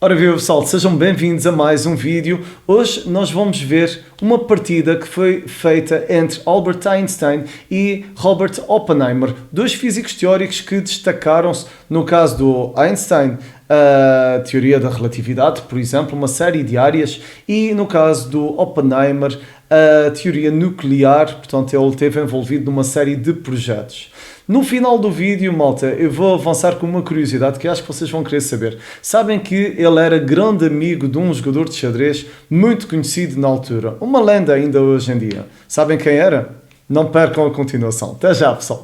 Ora viva pessoal, sejam bem-vindos a mais um vídeo. Hoje nós vamos ver uma partida que foi feita entre Albert Einstein e Robert Oppenheimer, dois físicos teóricos que destacaram-se, no caso do Einstein, a teoria da relatividade, por exemplo, uma série de áreas, e no caso do Oppenheimer, a teoria nuclear, portanto ele esteve envolvido numa série de projetos. No final do vídeo, malta, eu vou avançar com uma curiosidade que acho que vocês vão querer saber. Sabem que ele era grande amigo de um jogador de xadrez muito conhecido na altura, uma lenda ainda hoje em dia. Sabem quem era? Não percam a continuação. Até já, pessoal.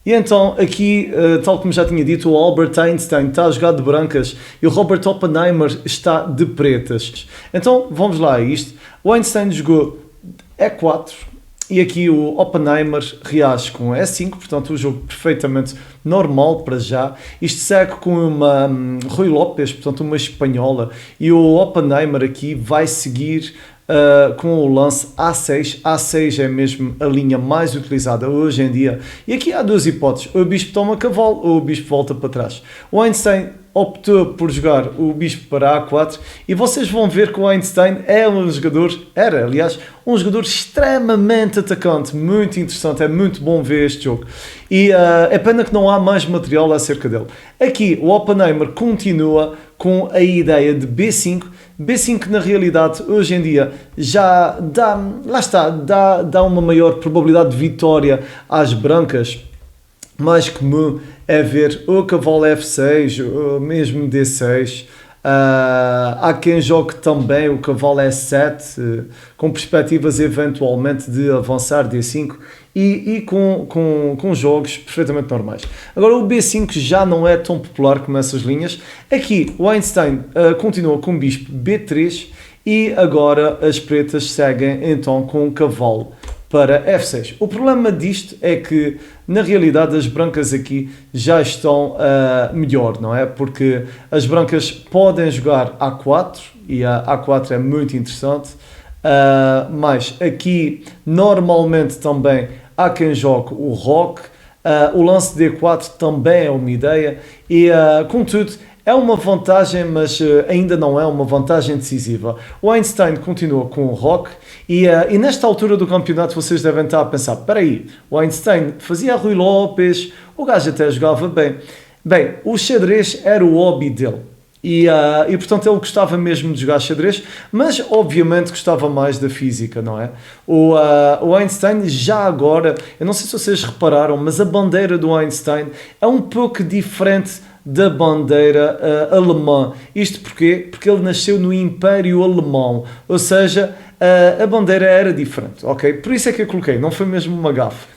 E então, aqui, tal como já tinha dito, o Albert Einstein está a jogar de brancas e o Robert Oppenheimer está de pretas. Então, vamos lá a isto. O Einstein jogou E4 e aqui o Oppenheimer reage com E5, portanto, o jogo perfeitamente normal para já. Isto segue com uma Ruy Lopes, portanto, uma espanhola, e o Oppenheimer aqui vai seguir com o lance A6. A6 é mesmo a linha mais utilizada hoje em dia. E aqui há duas hipóteses: ou o bispo toma cavalo ou o bispo volta para trás. O Einstein optou por jogar o bispo para A4 e vocês vão ver que o Einstein é um jogador, aliás, um jogador extremamente atacante, muito interessante, é muito bom ver este jogo. E é pena que não há mais material acerca dele. Aqui o Oppenheimer continua com a ideia de B5. B5 na realidade hoje em dia já dá uma maior probabilidade de vitória às brancas. Mais comum é ver o cavalo F6, ou mesmo D6. Há quem jogue também o cavalo E7, com perspectivas eventualmente de avançar D5 e com jogos perfeitamente normais. Agora o B5 já não é tão popular como essas linhas. Aqui o Einstein continua com o bispo B3 e agora as pretas seguem então com o cavalo para F6. O problema disto é que, na realidade, as brancas aqui já estão melhor, não é? Porque as brancas podem jogar A4 e a A4 é muito interessante, mas aqui normalmente também há quem jogue o roque, o lance D4 também é uma ideia e, contudo, é uma vantagem, mas ainda não é uma vantagem decisiva. O Einstein continua com o roque e nesta altura do campeonato vocês devem estar a pensar: espera aí, o Einstein fazia a Ruy Lopes, o gajo até jogava bem. Bem, o xadrez era o hobby dele e portanto ele gostava mesmo de jogar xadrez, mas obviamente gostava mais da física, não é? O Einstein já agora, eu não sei se vocês repararam, mas a bandeira do Einstein é um pouco diferente da bandeira alemã. Isto porquê? Porque ele nasceu no Império Alemão, ou seja, a bandeira era diferente, ok? Por isso é que eu coloquei, não foi mesmo uma gafe.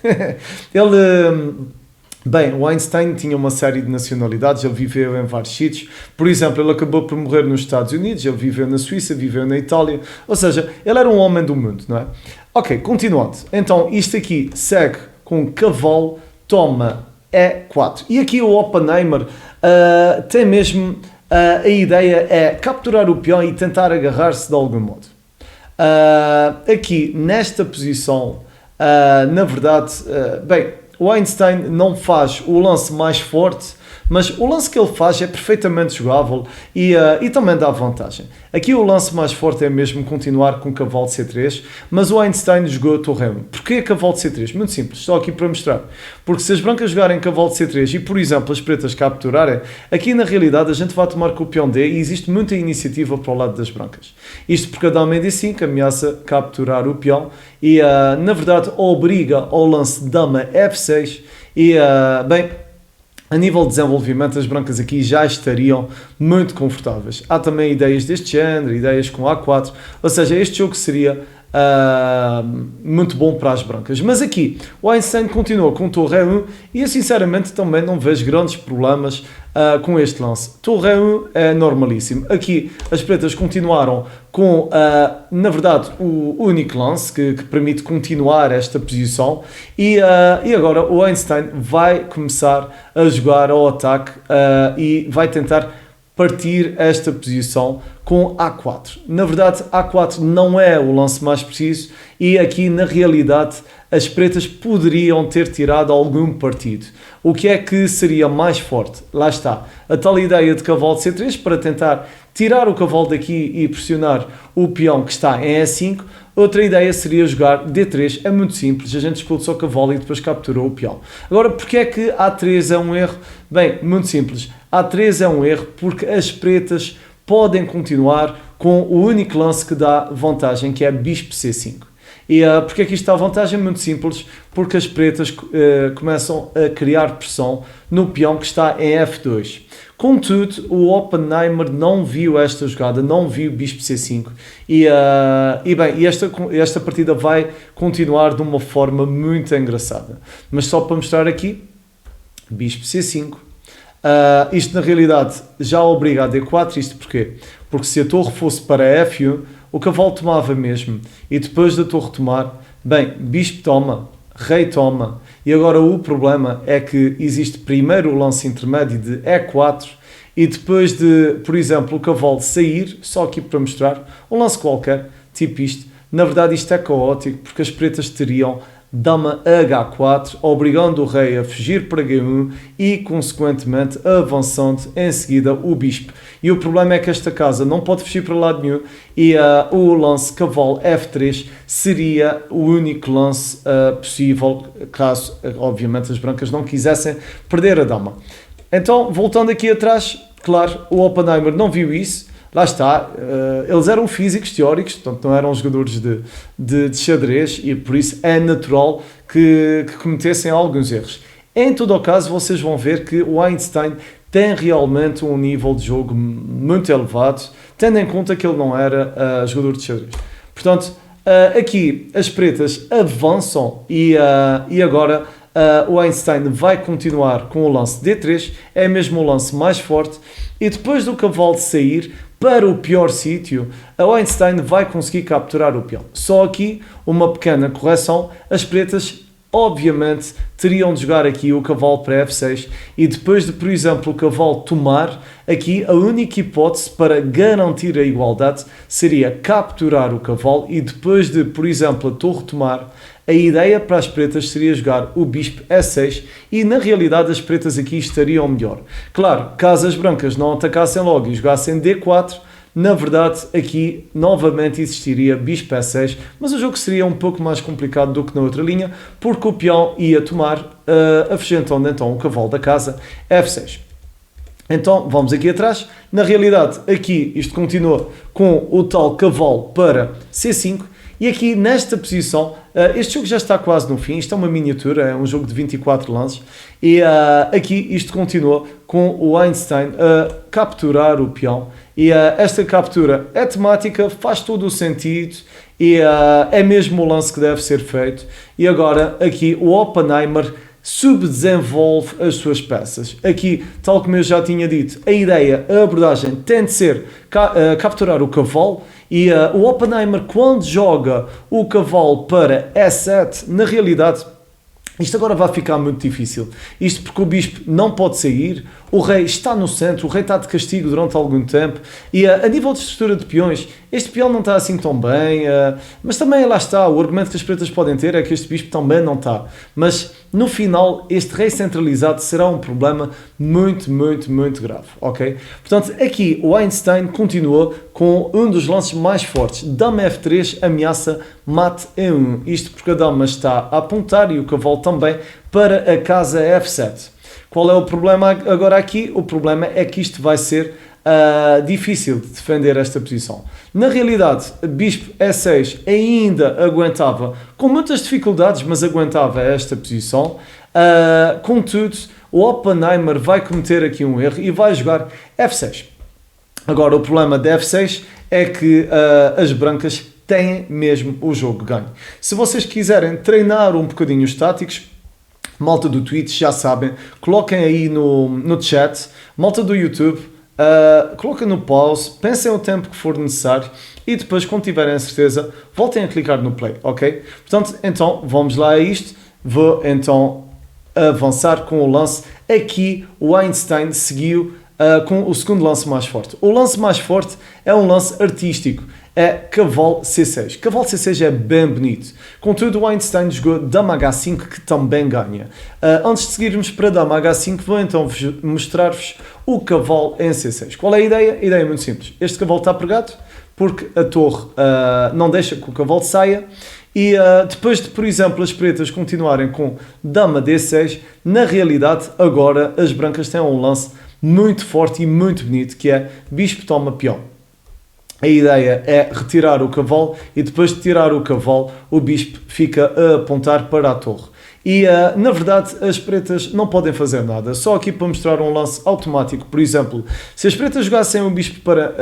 Bem, o Einstein tinha uma série de nacionalidades, ele viveu em vários sítios. Por exemplo, ele acabou por morrer nos Estados Unidos, ele viveu na Suíça, viveu na Itália, ou seja, ele era um homem do mundo, não é? Ok, continuando. Então, isto aqui segue com cavalo, toma E4. E aqui o Oppenheimer tem mesmo a ideia é capturar o peão e tentar agarrar-se de algum modo. Aqui, nesta posição, na verdade, bem, o Einstein não faz o lance mais forte, mas o lance que ele faz é perfeitamente jogável e também dá vantagem. Aqui o lance mais forte é mesmo continuar com o cavalo de C3, mas o Einstein jogou torre 1. Porquê cavalo de C3? Muito simples, estou aqui para mostrar. Porque se as brancas jogarem cavalo de C3 e, por exemplo, as pretas capturarem, aqui na realidade a gente vai tomar com o peão D e existe muita iniciativa para o lado das brancas. Isto porque a dama em D5 ameaça capturar o peão e, na verdade, obriga ao lance dama F6 e, bem, a nível de desenvolvimento, as brancas aqui já estariam muito confortáveis. Há também ideias deste género, ideias com A4, ou seja, este jogo seria muito bom para as brancas. Mas aqui, o Einstein continua com torre 1 e eu sinceramente também não vejo grandes problemas com este lance. Torre 1 é normalíssimo. Aqui as pretas continuaram com, na verdade, o único lance que permite continuar esta posição e agora o Einstein vai começar a jogar ao ataque e vai tentar partir esta posição com A4. Na verdade, A4 não é o lance mais preciso e aqui, na realidade, as pretas poderiam ter tirado algum partido. O que é que seria mais forte? Lá está, a tal ideia de cavalo de C3 para tentar tirar o cavalo daqui e pressionar o peão que está em E5. Outra ideia seria jogar D3, é muito simples, a gente expulsa o cavalo e depois captura o peão. Agora, porque é que A3 é um erro? Bem, muito simples, A3 é um erro porque as pretas podem continuar com o único lance que dá vantagem, que é bispo C5. E porque é que isto dá vantagem? Muito simples, porque as pretas começam a criar pressão no peão que está em F2. Contudo, o Oppenheimer não viu esta jogada, não viu bispo C5 e esta partida vai continuar de uma forma muito engraçada. Mas só para mostrar aqui, bispo C5, isto na realidade já obriga a D4, isto porquê? Porque se a torre fosse para F1, o cavalo tomava mesmo, e depois da torre tomar, bem, bispo toma, rei toma, e agora o problema é que existe primeiro o lance intermédio de E4, e depois de, por exemplo, o cavalo sair, só aqui para mostrar, um lance qualquer, tipo isto, na verdade isto é caótico, porque as pretas teriam dama H4, obrigando o rei a fugir para G1 e, consequentemente, avançando em seguida o bispo. E o problema é que esta casa não pode fugir para lado nenhum e o lance cavalo F3 seria o único lance possível, caso, obviamente, as brancas não quisessem perder a dama. Então, voltando aqui atrás, claro, o Oppenheimer não viu isso. Lá está, eles eram físicos teóricos, portanto não eram jogadores de xadrez e por isso é natural que cometessem alguns erros. Em todo o caso, vocês vão ver que o Einstein tem realmente um nível de jogo muito elevado, tendo em conta que ele não era jogador de xadrez. Portanto, aqui as pretas avançam e agora o Einstein vai continuar com o lance D3, é mesmo o lance mais forte, e depois do cavalo sair para o pior sítio, a Einstein vai conseguir capturar o peão. Só aqui uma pequena correção, as pretas obviamente teriam de jogar aqui o cavalo para F6 e depois de, por exemplo, o cavalo tomar, aqui a única hipótese para garantir a igualdade seria capturar o cavalo e depois de, por exemplo, a torre tomar, a ideia para as pretas seria jogar o bispo E6 e na realidade as pretas aqui estariam melhor. Claro, caso as brancas não atacassem logo e jogassem D4, na verdade aqui novamente existiria bispo E6, mas o jogo seria um pouco mais complicado do que na outra linha, porque o peão ia tomar, afugentando então o cavalo da casa F6. Então vamos aqui atrás, na realidade aqui isto continua com o tal cavalo para C5, e aqui nesta posição, este jogo já está quase no fim, isto é uma miniatura, é um jogo de 24 lances, e aqui isto continua com o Einstein a capturar o peão, e esta captura é temática, faz todo o sentido, e é mesmo o lance que deve ser feito, e agora aqui o Oppenheimer subdesenvolve as suas peças. Aqui, tal como eu já tinha dito, a ideia, a abordagem tem de ser capturar o cavalo e o Oppenheimer, quando joga o cavalo para E7, na realidade, isto agora vai ficar muito difícil. Isto porque o bispo não pode sair, o rei está no centro, o rei está de castigo durante algum tempo e a nível de estrutura de peões, este peão não está assim tão bem, mas também lá está, o argumento que as pretas podem ter é que este bispo também não está. Mas no final, este rei centralizado será um problema muito, muito, muito grave, ok? Portanto, aqui o Einstein continua com um dos lances mais fortes. Dama F3 ameaça mate E1. Isto porque a dama está a apontar e o cavalo também para a casa F7. Qual é o problema agora aqui? O problema é que isto vai ser difícil de defender esta posição. Na realidade, bispo E6 ainda aguentava, com muitas dificuldades, mas aguentava esta posição. Contudo, o Oppenheimer vai cometer aqui um erro e vai jogar F6. Agora, o problema de F6 é que as brancas têm mesmo o jogo ganho. Se vocês quiserem treinar um bocadinho os táticos, malta do Twitch já sabem, coloquem aí no chat, malta do YouTube, coloquem no pause, pensem o tempo que for necessário e depois, quando tiverem a certeza, voltem a clicar no play, ok? Portanto, então, vamos lá a isto. Vou então avançar com o lance. Aqui o Einstein seguiu com o segundo lance mais forte. O lance mais forte é um lance artístico, é cavalo C6. Cavalo C6 é bem bonito. Contudo, o Einstein jogou dama H5, que também ganha. Antes de seguirmos para dama H5, vou então mostrar-vos o cavalo em C6. Qual é a ideia? A ideia é muito simples. Este cavalo está pregado porque a torre não deixa que o cavalo saia. E depois de, por exemplo, as pretas continuarem com dama D6, na realidade, agora as brancas têm um lance muito forte e muito bonito, que é bispo toma peão. A ideia é retirar o cavalo e depois de tirar o cavalo, o bispo fica a apontar para a torre. E, na verdade, as pretas não podem fazer nada. Só aqui para mostrar um lance automático. Por exemplo, se as pretas jogassem o bispo para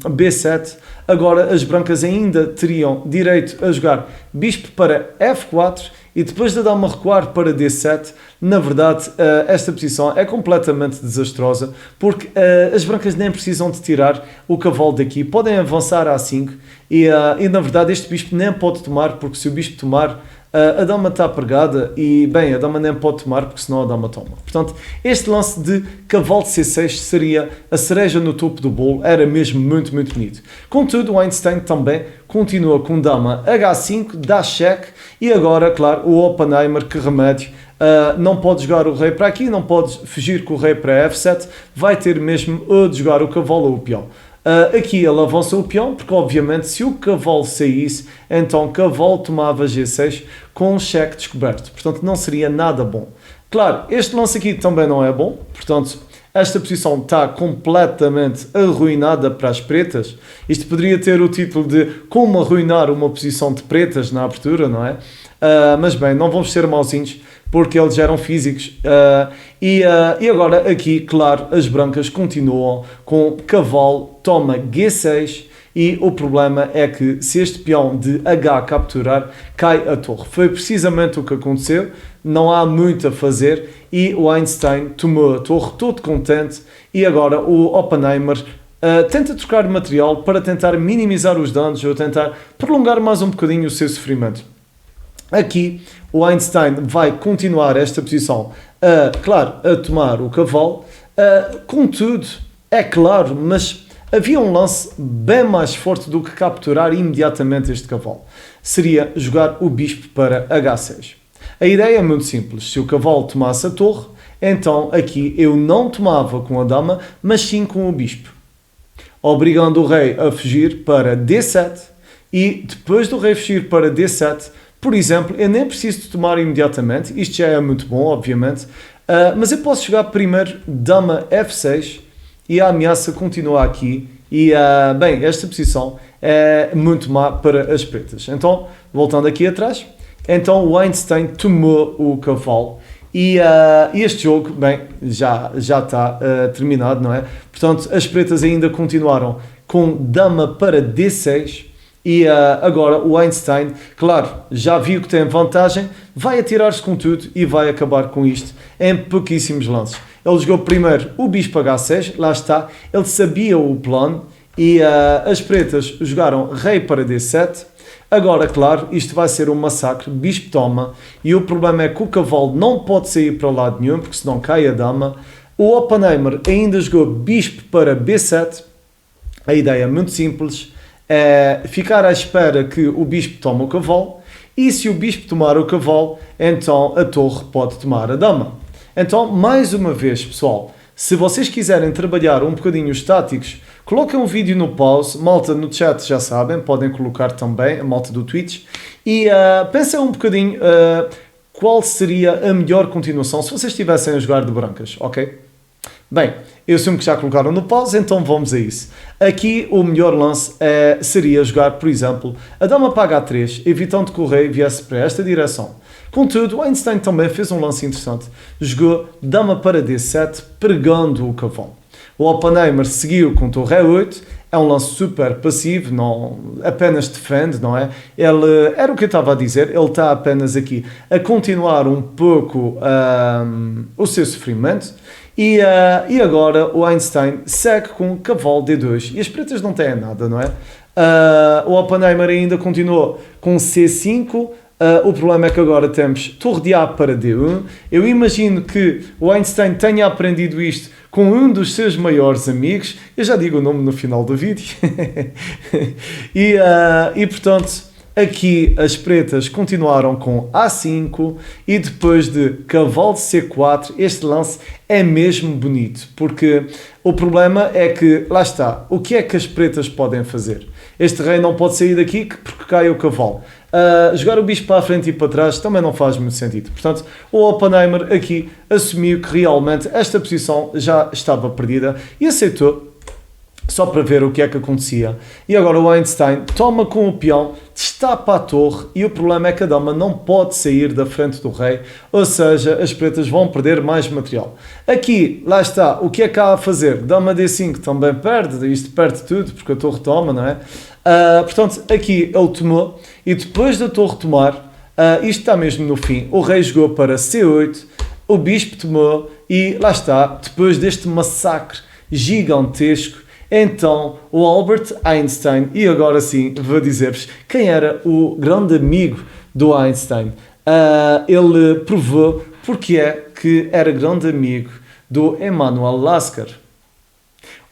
B7, agora as brancas ainda teriam direito a jogar bispo para F4 e depois de dar uma recuar para D7. Na verdade, esta posição é completamente desastrosa porque as brancas nem precisam de tirar o cavalo daqui. Podem avançar a A5 e, na verdade, este bispo nem pode tomar, porque se o bispo tomar, a dama está pregada e, bem, a dama nem pode tomar porque senão a dama toma. Portanto, este lance de cavalo de C6 seria a cereja no topo do bolo, era mesmo muito, muito bonito. Contudo, o Einstein também continua com dama H5, dá cheque e agora, claro, o Oppenheimer, que remédio, não pode jogar o rei para aqui, não pode fugir com o rei para F7, vai ter mesmo de jogar o cavalo ou o peão. Aqui ele avança o peão, porque obviamente se o cavalo saísse, então cavalo tomava G6 com um cheque descoberto. Portanto, não seria nada bom. Claro, este lance aqui também não é bom. Portanto, esta posição está completamente arruinada para as pretas. Isto poderia ter o título de como arruinar uma posição de pretas na abertura, não é? Mas bem, não vamos ser mauzinhos, porque eles eram físicos. E agora aqui, claro, as brancas continuam com cavalo, toma G6, e o problema é que se este peão de H capturar, cai a torre. Foi precisamente o que aconteceu, não há muito a fazer, e o Einstein tomou a torre todo contente, e agora o Oppenheimer tenta trocar material para tentar minimizar os danos ou tentar prolongar mais um bocadinho o seu sofrimento. Aqui o Einstein vai continuar esta posição, claro, a tomar o cavalo, contudo, é claro, mas havia um lance bem mais forte do que capturar imediatamente este cavalo. Seria jogar o bispo para H6. A ideia é muito simples, se o cavalo tomasse a torre, então aqui eu não tomava com a dama, mas sim com o bispo, obrigando o rei a fugir para D7, e depois do rei fugir para D7, por exemplo, eu nem preciso de tomar imediatamente, isto já é muito bom, obviamente, mas eu posso jogar primeiro dama F6 e a ameaça continua aqui e, bem, esta posição é muito má para as pretas. Então, voltando aqui atrás, então o Einstein tomou o cavalo e este jogo, bem, já está terminado, não é? Portanto, as pretas ainda continuaram com dama para D6, e agora o Einstein, claro, já viu que tem vantagem, vai atirar-se com tudo e vai acabar com isto em pouquíssimos lances. Ele jogou primeiro o bispo H6, lá está, ele sabia o plano, e as pretas jogaram rei para D7. Agora, claro, isto vai ser um massacre, bispo toma, e o problema é que o cavalo não pode sair para lado nenhum, porque senão cai a dama. O Oppenheimer ainda jogou bispo para B7, a ideia é muito simples, é ficar à espera que o bispo tome o cavalo, e se o bispo tomar o cavalo, então a torre pode tomar a dama. Então, mais uma vez, pessoal, se vocês quiserem trabalhar um bocadinho os táticos, coloquem um vídeo no pause, malta no chat já sabem, podem colocar também, a malta do Twitch, e pensem um bocadinho qual seria a melhor continuação se vocês estivessem a jogar de brancas, ok? Bem, eu assumo que já colocaram no pause, então vamos a isso. Aqui o melhor lance seria jogar, por exemplo, a dama para H3, evitando que o rei viesse para esta direção. Contudo, o Einstein também fez um lance interessante. Jogou dama para D7, pregando o cavalo. O Oppenheimer seguiu com torre E8, é um lance super passivo, não apenas defende, não é? Ele, era o que eu estava a dizer, ele está apenas aqui a continuar um pouco o seu sofrimento. E agora o Einstein segue com cavalo D2 e as pretas não têm nada, não é? O Oppenheimer ainda continuou com C5, O problema é que agora temos torre de A para D1. Eu imagino que o Einstein tenha aprendido isto com um dos seus maiores amigos. Eu já digo o nome no final do vídeo. e portanto, aqui as pretas continuaram com A5 e depois de cavalo de C4, este lance é mesmo bonito, porque o problema é que, lá está, o que é que as pretas podem fazer? Este rei não pode sair daqui porque cai o cavalo. Jogar o bispo para a frente e para trás também não faz muito sentido. Portanto, o Oppenheimer aqui assumiu que realmente esta posição já estava perdida e aceitou só para ver o que é que acontecia. E agora o Einstein toma com o peão, destapa a torre e o problema é que a dama não pode sair da frente do rei, ou seja, as pretas vão perder mais material. Aqui, lá está, o que é que há a fazer? Dama D5 também perde, isto perde tudo porque a torre toma, não é? Portanto, aqui ele tomou e depois da torre tomar, isto está mesmo no fim, o rei jogou para C8, o bispo tomou e lá está, depois deste massacre gigantesco, então o Albert Einstein, e agora sim vou dizer-vos quem era o grande amigo do Einstein. Ele provou porque é que era grande amigo do Emanuel Lasker.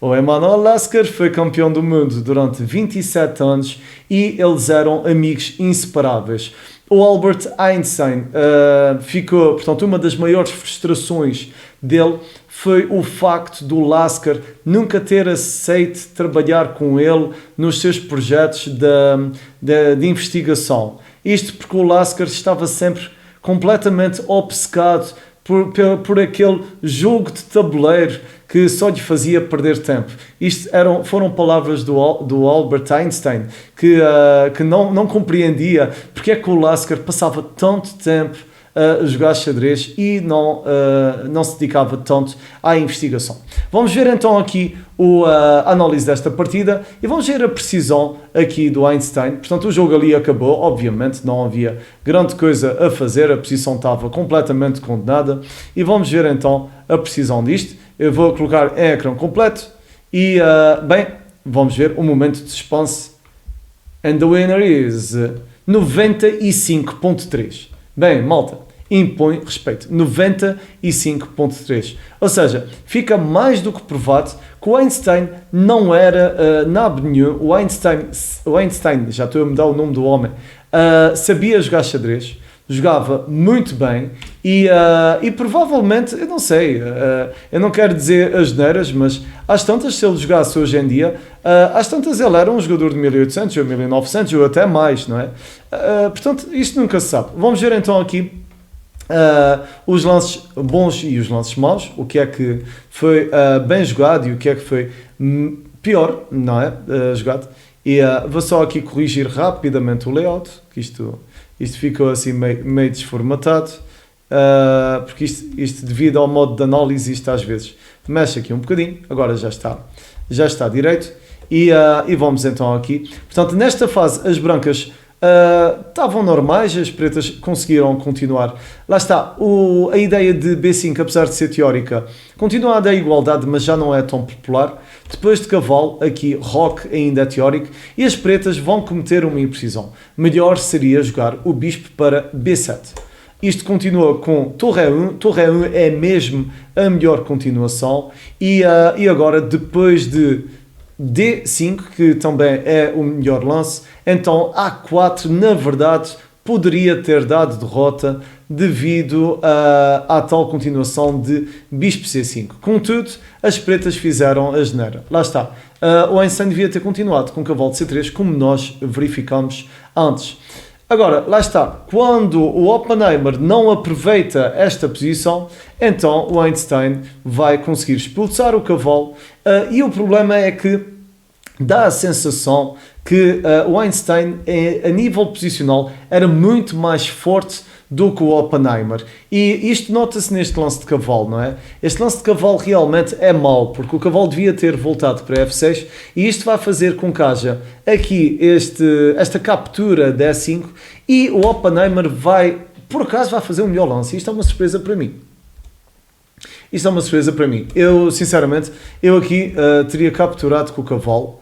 O Emanuel Lasker foi campeão do mundo durante 27 anos e eles eram amigos inseparáveis. O Albert Einstein ficou, portanto, uma das maiores frustrações dele foi o facto do Lasker nunca ter aceito trabalhar com ele nos seus projetos de investigação. Isto porque o Lasker estava sempre completamente obcecado por aquele jogo de tabuleiro que só lhe fazia perder tempo. Isto foram palavras do Albert Einstein, que não compreendia porque é que o Lasker passava tanto tempo a jogar xadrez e não se dedicava tanto à investigação. Vamos ver então aqui a análise desta partida e vamos ver a precisão aqui do Einstein. Portanto, o jogo ali acabou, obviamente não havia grande coisa a fazer, a posição estava completamente condenada e vamos ver então a precisão disto. Eu vou colocar em ecrã completo e, bem, vamos ver o momento de suspense. And the winner is 95.3. Bem, malta, impõe respeito. 95.3. Ou seja, fica mais do que provado que o Einstein não era nabo nenhum. O Einstein, já estou a mudar o nome do homem, sabia jogar xadrez, jogava muito bem e provavelmente, eu não sei, eu não quero dizer as neiras, mas às tantas, se ele jogasse hoje em dia, às tantas ele era um jogador de 1800 ou 1900 ou até mais, não é? Portanto, isto nunca se sabe. Vamos ver então aqui os lances bons e os lances maus, o que é que foi bem jogado e o que é que foi pior, não é? Jogado. E vou só aqui corrigir rapidamente o layout, que isto ficou assim meio desformatado, porque isto devido ao modo de análise, isto às vezes mexe aqui um bocadinho, agora já está direito, e vamos então aqui. Portanto, nesta fase as brancas estavam normais, as pretas conseguiram continuar. Lá está, a ideia de B5, apesar de ser teórica, continua a dar igualdade, mas já não é tão popular. Depois de cavalo, aqui roque ainda é teórico, e as pretas vão cometer uma imprecisão. Melhor seria jogar o bispo para B7. Isto continua com torre E1, torre E1 é mesmo a melhor continuação, e agora depois de D5, que também é o melhor lance, então A4, na verdade, poderia ter dado derrota devido à tal continuação de bispo C5. Contudo, as pretas fizeram a geneira. Lá está. O Einstein devia ter continuado com cavalo de C3, como nós verificamos antes. Agora, lá está. Quando o Oppenheimer não aproveita esta posição, então o Einstein vai conseguir expulsar o cavalo e o problema é que dá a sensação que o Einstein, a nível posicional, era muito mais forte do que o Oppenheimer. E isto nota-se neste lance de cavalo, não é? Este lance de cavalo realmente é mau, porque o cavalo devia ter voltado para F6 e isto vai fazer com que haja aqui esta captura de E5 e o Oppenheimer por acaso, vai fazer um melhor lance. Isto é uma surpresa para mim. Eu, sinceramente, aqui teria capturado com o cavalo.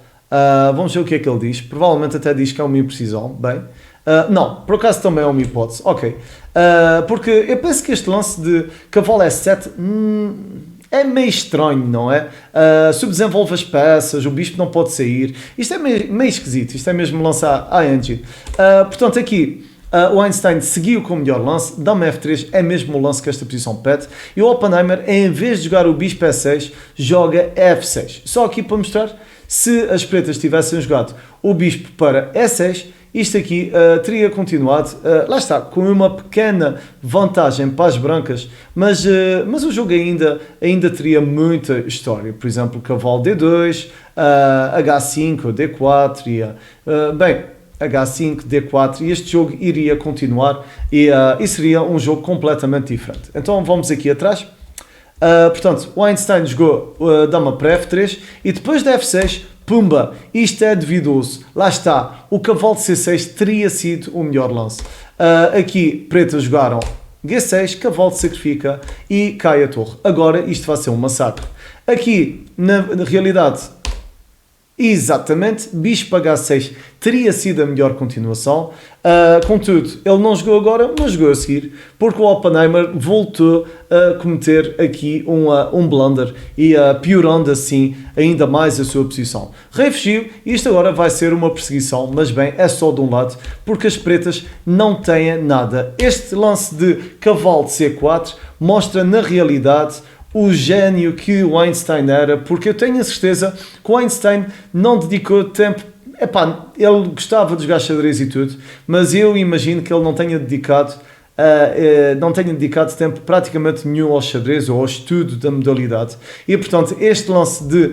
Vamos ver o que é que ele diz. Provavelmente até diz que é uma imprecisão. Bem, Não, por acaso também é uma hipótese. Ok. Porque eu penso que este lance de cavalo S7 é meio estranho, não é? Subdesenvolve as peças, o bispo não pode sair. Isto é meio esquisito. Isto é mesmo lançar a engine. Portanto, aqui o Einstein seguiu com o melhor lance. Dama F3 é mesmo o lance que esta posição pede. E o Oppenheimer, em vez de jogar o bispo E6, joga F6. Só aqui para mostrar, se as pretas tivessem jogado o bispo para E6, isto aqui teria continuado, lá está, com uma pequena vantagem para as brancas, mas o jogo ainda teria muita história. Por exemplo, cavalo D2, H5 ou D4, H5, D4, e este jogo iria continuar e seria um jogo completamente diferente. Então vamos aqui atrás. Portanto, o Einstein jogou dama para F3 e depois de F6, pumba, isto é duvidoso. Lá está, o cavalo de C6 teria sido o melhor lance. Aqui, pretas jogaram G6, cavalo de sacrifica e cai a torre. Agora isto vai ser um massacre. Aqui, na realidade, exatamente, bispo H6 teria sido a melhor continuação. Contudo, ele não jogou agora, mas jogou a seguir, porque o Oppenheimer voltou a cometer aqui um blunder e piorando assim ainda mais a sua posição. Rei fugiu, isto agora vai ser uma perseguição, mas bem, é só de um lado, porque as pretas não têm nada. Este lance de cavalo de C4 mostra na realidade o gênio que o Einstein era, porque eu tenho a certeza que o Einstein não dedicou tempo. Ele gostava de jogar xadrez e tudo, mas eu imagino que ele não tenha dedicado tempo praticamente nenhum ao xadrez ou ao estudo da modalidade. E portanto, este lance de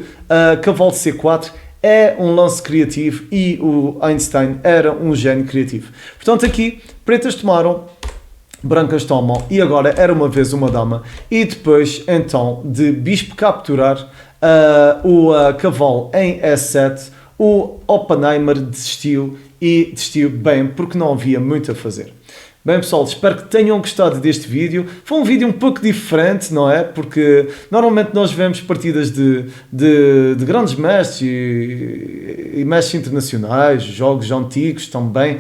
cavalo de C4 é um lance criativo e o Einstein era um gênio criativo. Portanto, aqui, pretas tomaram, brancas tomam e agora era uma vez uma dama. E depois, então, de bispo capturar o cavalo em E7, o Oppenheimer desistiu e desistiu bem, porque não havia muito a fazer. Bem pessoal, espero que tenham gostado deste vídeo. Foi um vídeo um pouco diferente, não é? Porque normalmente nós vemos partidas de grandes mestres e mestres internacionais, jogos antigos também.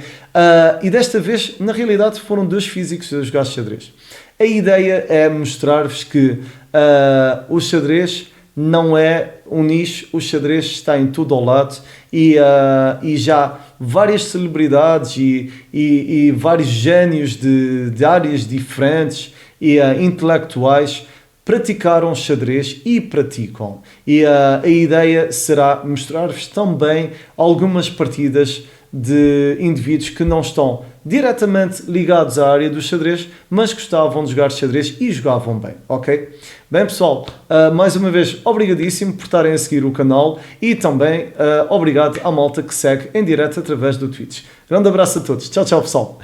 E desta vez, na realidade, foram dois físicos a jogar xadrez. A ideia é mostrar-vos que o xadrez não é um nicho, o xadrez está em todo ao lado e já várias celebridades e vários génios de áreas diferentes e intelectuais praticaram xadrez e praticam. E a ideia será mostrar-vos também algumas partidas de indivíduos que não estão diretamente ligados à área do xadrez, mas gostavam de jogar xadrez e jogavam bem, ok? Bem pessoal, mais uma vez obrigadíssimo por estarem a seguir o canal e também obrigado à malta que segue em direto através do Twitch. Grande abraço a todos, tchau tchau pessoal!